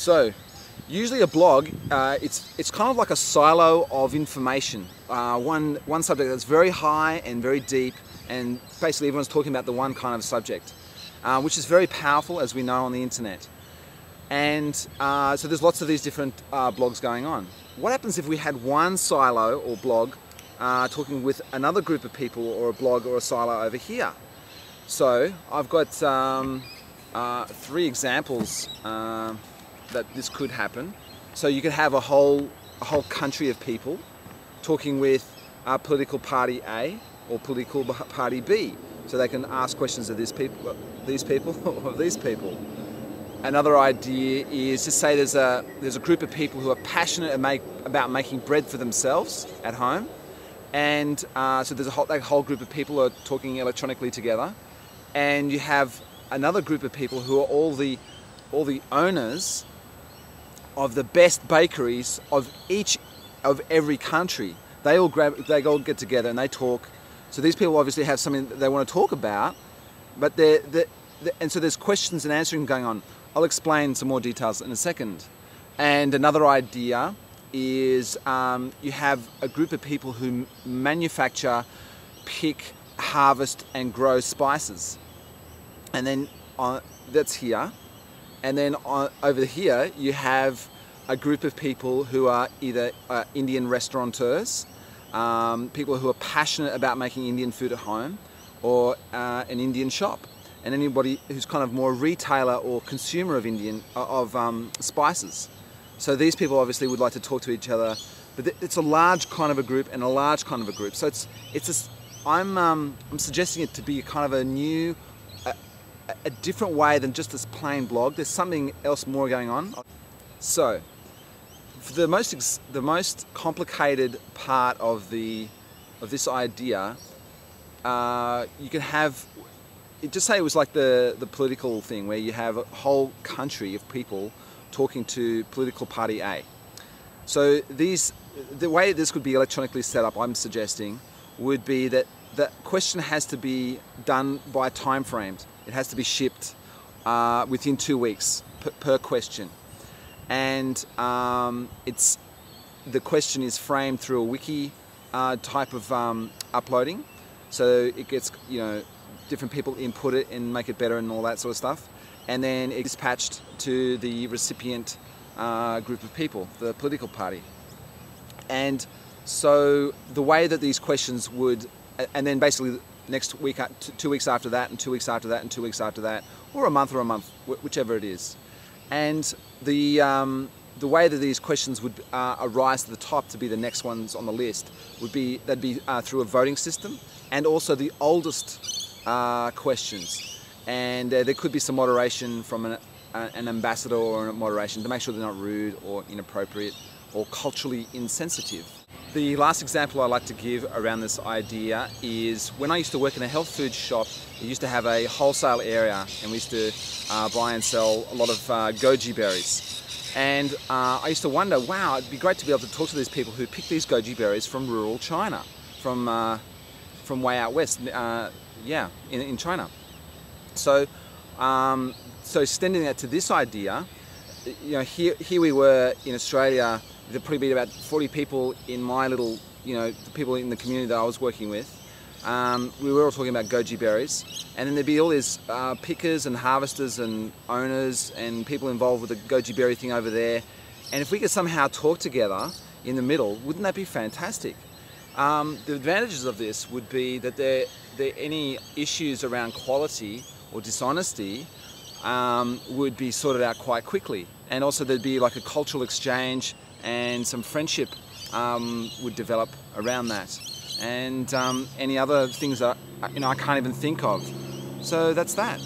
So, usually a blog, it's kind of like a silo of information. One subject that's very high and very deep, and basically everyone's talking about the one kind of subject, which is very powerful, as we know, on the internet. And so there's lots of these different blogs going on. What happens if we had one silo or blog talking with another group of people, or a blog or a silo over here? So I've got 3 examples that this could happen. So you could have a whole country of people talking with political party A or political party B, so they can ask questions of these people, or these people. Another idea is to say there's a group of people who are passionate about making bread for themselves at home, and so there's that whole group of people who are talking electronically together, and you have another group of people who are all the owners of the best bakeries of every country. They all get together and they talk. So these people obviously have something that they want to talk about, but and so there's questions and answering going on. I'll explain some more details in a second. And another idea is you have a group of people who manufacture, pick, harvest and grow spices. And then that's here. And then over here you have a group of people who are either Indian restaurateurs, people who are passionate about making Indian food at home, or an Indian shop, and anybody who's kind of more retailer or consumer of spices. So these people obviously would like to talk to each other, but it's a large kind of a group and a large kind of a group. So I'm suggesting it to be kind of a new, a different way than just this plain blog. There's something else more going on. So, for the most complicated part of this idea, you can have, just say it was like the political thing, where you have a whole country of people talking to political party A. So the way this could be electronically set up, I'm suggesting, would be that the question has to be done by time frames. It has to be shipped within 2 weeks per question, and the question is framed through a wiki type of uploading. So it gets, different people input it and make it better and all that sort of stuff, and then it's dispatched to the recipient group of people, the political party. And so the way that these questions would, and then basically next week, 2 weeks after that, and 2 weeks after that, and 2 weeks after that, or a month, whichever it is. And the way that these questions would arise to the top to be the next ones on the list would be, they'd be through a voting system, and also the oldest questions. And there could be some moderation from an ambassador or a moderation to make sure they're not rude or inappropriate or culturally insensitive. The last example I like to give around this idea is when I used to work in a health food shop. We used to have a wholesale area, and we used to buy and sell a lot of goji berries. And I used to wonder, wow, it'd be great to be able to talk to these people who pick these goji berries from rural China, from way out west, in China. So, so extending that to this idea, here we were in Australia. There'd probably be about 40 people in my little, the people in the community that I was working with. We were all talking about goji berries, and then there'd be all these pickers and harvesters and owners and people involved with the goji berry thing over there. And if we could somehow talk together in the middle, wouldn't that be fantastic? The advantages of this would be that any issues around quality or dishonesty would be sorted out quite quickly. And also there'd be like a cultural exchange, and some friendship would develop around that, and any other things that I can't even think of. So that's that.